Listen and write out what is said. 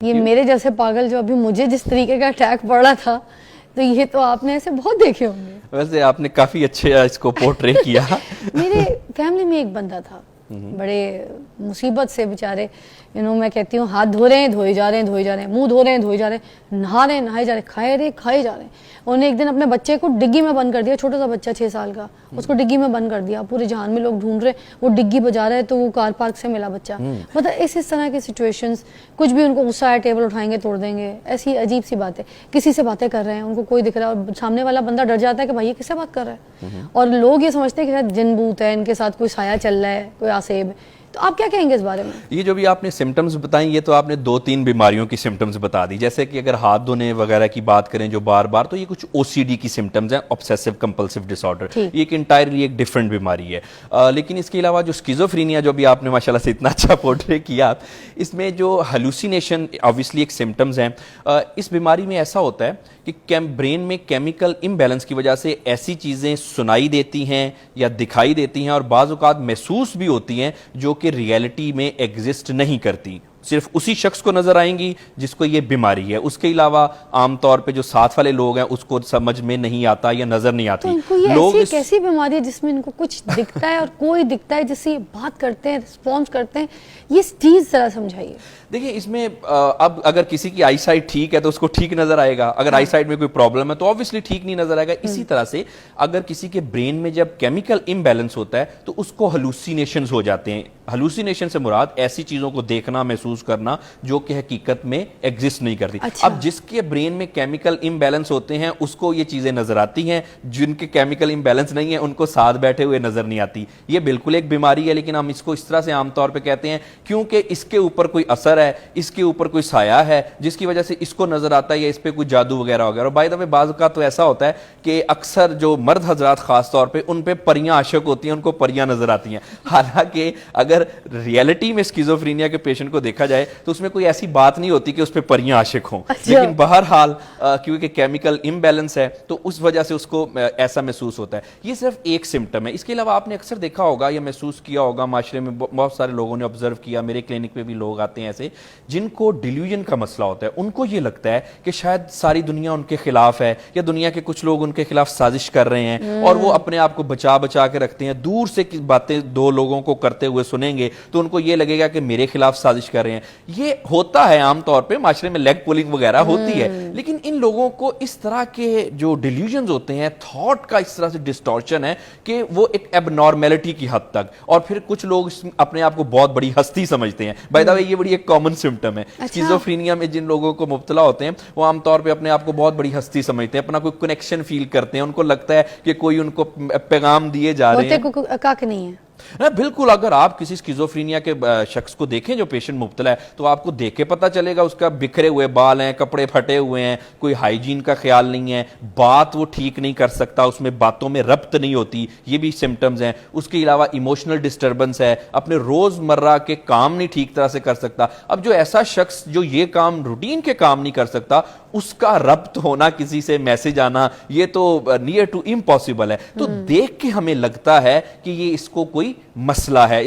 یہ میرے جیسے پاگل جو ابھی مجھے جس طریقے کا اٹیک پڑ رہا تھا تو یہ تو آپ نے ایسے بہت دیکھے ہوں گے. ویسے آپ نے کافی اچھے اس کو پورٹرے کیا. میرے فیملی میں ایک بندہ تھا بڑے مصیبت سے بیچارے میں کہتی ہوں ہاتھ دھو رہے ہیں دھوئے جا رہے ہیں منہ دھو رہے ہیں دھوئے جا رہے ہیں نہا رہے ہیں نہائے جا رہے ہیں کھائے جا رہے ہیں. انہوں نے ایک دن اپنے بچے کو ڈگی میں بند کر دیا, چھوٹا سا بچہ 6 سال کا, اس کو ڈگی میں بند کر دیا. پورے جہان میں لوگ ڈھونڈ رہے ہیں, وہ ڈگی بجا رہا ہے تو وہ کار پارک سے ملا بچہ. مطلب اس طرح کی سچویشنز, کچھ بھی ان کو غصہ ہے ٹیبل اٹھائیں گے توڑ دیں گے, ایسی عجیب سی بات ہے. کسی سے باتیں کر رہے ہیں ان کو کوئی دکھ رہا ہے اور سامنے والا بندہ ڈر جاتا ہے کہ بھائی یہ کس سے بات کر رہا ہے, اور لوگ یہ سمجھتے ہیں کہ شاید جن بوت ہے, ان کے ساتھ کوئی سایہ چل رہا ہے, کوئی آسیب ہے. تو آپ کیا کہیں گے اس بارے میں؟ یہ جو بھی آپ نے سمٹمز بتائیں یہ تو آپ نے 2-3 بیماریوں کی سمٹمز بتا دی. جیسے کہ اگر ہاتھ دھونے وغیرہ کی بات کریں جو بار بار, تو یہ کچھ OCD کی سمٹمز ہیں, obsessive compulsive disorder. یہ ایک انٹائرلی ایک ڈیفرنٹ بیماری ہے. لیکن اس کے علاوہ جو اسکیزوفرینیا جو بھی آپ نے ماشاءاللہ سے اتنا اچھا پورٹرے کیا, اس میں جو ہلوسینیشن obviously ایک سمٹمز ہیں. اس بیماری میں ایسا ہوتا ہے کہ برین میں کیمیکل امبیلنس کی وجہ سے ایسی چیزیں سنائی دیتی ہیں یا دکھائی دیتی ہیں اور بعض اوقات محسوس بھی ہوتی ہیں جو کہ ریئلٹی میں ایگزسٹ نہیں کرتی, صرف اسی شخص کو نظر آئیں گی جس کو یہ بیماری ہے. اس کے علاوہ عام طور پہ جو ساتھ والے لوگ ہیں اس کو سمجھ میں نہیں آتا یا نظر نہیں آتی. تو ان کو یہ ایسی کیسی بیماری ہے جس میں ان کو کچھ دکھتا ہے اور کوئی دکھتا ہے جس سے یہ بات کرتے ہیں, رسپونس کرتے ہیں, یہ چیز ذرا سمجھائیے. دیکھیں اس میں اب اگر کسی کی آئی سائٹ ٹھیک ہے تو اس کو ٹھیک نظر آئے گا, اگر آئی سائٹ میں کوئی پرابلم ہے تو obviously ٹھیک نہیں نظر آئے گا. اسی طرح سے اگر کسی کے برین میں جب کیمیکل امبیلنس ہوتا ہے تو اس کو ہلوسینیشنز ہو جاتے ہیں. ہلوسینیشن سے مراد ایسی چیزوں کو دیکھنا محسوس کرنا جو کہ حقیقت میں ایگزسٹ نہیں کرتی. اب جس کے برین میں کیمیکل امبیلنس ہوتے ہیں اس کو یہ چیزیں نظر آتی ہیں, جن کے کیمیکل امبیلنس نہیں ہیں ان کو ساتھ بیٹھے ہوئے نظر نہیں آتی. یہ بالکل ایک بیماری ہے, لیکن ہم اس کو اس طرح سے عام طور پہ کہتے ہیں کیونکہ اس کے اوپر کوئی اثر ہے, اس کے اوپر کوئی سایہ ہے جس کی وجہ سے اس کو نظر آتا ہے یا اس پہ کوئی جادو وغیرہ ہو گیا. اور بائی دا وے بعض اوقات تو ایسا ہوتا ہے کہ اکثر جو مرد حضرات خاص طور پہ ان پہ پریاں عاشق ہوتی ہیں, ان کو پریاں نظر آتی ہیں. حالانکہ اگر ریئلٹی میں اسکیزوفرینیا کے پیشنٹ کو دیکھا جائے تو اس میں کوئی ایسی بات نہیں ہوتی کہ اس پہ پریاں عاشق ہوں, لیکن بہرحال کیونکہ کیمیکل امبیلنس ہے تو اس وجہ سے اس کو ایسا محسوس ہوتا ہے. یہ صرف ایک سمٹم ہے. اس کے علاوہ آپ نے اکثر دیکھا ہوگا یا محسوس کیا ہوگا, معاشرے میں بہت سارے لوگوں نے آبزرو کیا, میرے کلینک پہ بھی لوگ آتے ہیں ایسے جن کو ڈیلیوژن کا مسئلہ ہوتا ہے. ان کو یہ لگتا ہے کہ شاید ساری دنیا ان کے خلاف ہے یا دنیا کے کچھ لوگ ان کے خلاف سازش کر رہے ہیں اور وہ اپنے آپ کو بچا کے رکھتے ہیں. دور سے باتیں 2 لوگوں کو کرتے ہوئے سنیں گے تو ان کو یہ لگے گا کہ میرے خلاف سازش کر رہے ہیں. یہ ہوتا ہے عام طور پہ معاشرے میں, لیگ پولنگ وغیرہ ہوتی ہے, لیکن ان لوگوں کو اس طرح کے جو ڈیلیوژنز ہوتے ہیں, تھاٹ کا اس طرح سے ڈسٹورشن ہے کہ وہ ایک ایب نارمیلٹی کی حد تک, اور پھر کچھ لوگ اپنے آپ کو بہت بڑی ہستی سمجھتے ہیں. بائی دا وے یہ بڑی ایک کامن سمٹم ہے. اسکیزوفرینیا میں جن لوگوں کو مبتلا ہوتے ہیں وہ عام طور پہ اپنے آپ کو بہت بڑی ہستی سمجھتے ہیں, اپنا کوئی کنیکشن فیل کرتے ہیں, ان کو لگتا ہے کہ کوئی ان کو پیغام دیے جا رہے ہیں. ہوتے کاک نہیں ہے. بالکل, اگر آپ کسی اسکیزوفرینیا کے شخص کو دیکھیں جو پیشنٹ مبتلا ہے تو آپ کو دیکھ کے پتہ چلے گا اس کا بکھرے ہوئے بال ہیں, کپڑے پھٹے ہوئے ہیں, کوئی ہائیجین کا خیال نہیں ہے, بات وہ ٹھیک نہیں کر سکتا, اس میں باتوں میں ربط نہیں ہوتی, یہ بھی سمٹمز ہیں. اس کے علاوہ ایموشنل ڈسٹربنس ہے, اپنے روز مرہ کے کام نہیں ٹھیک طرح سے کر سکتا. اب جو ایسا شخص جو یہ کام روٹین کے کام نہیں کر سکتا, اس کا ربط ہونا, کسی سے میسج آنا, یہ تو نیئر ٹو امپاسبل ہے. تو دیکھ کے ہمیں لگتا ہے کہ یہ اس کو کوئی مسئلہ ہے.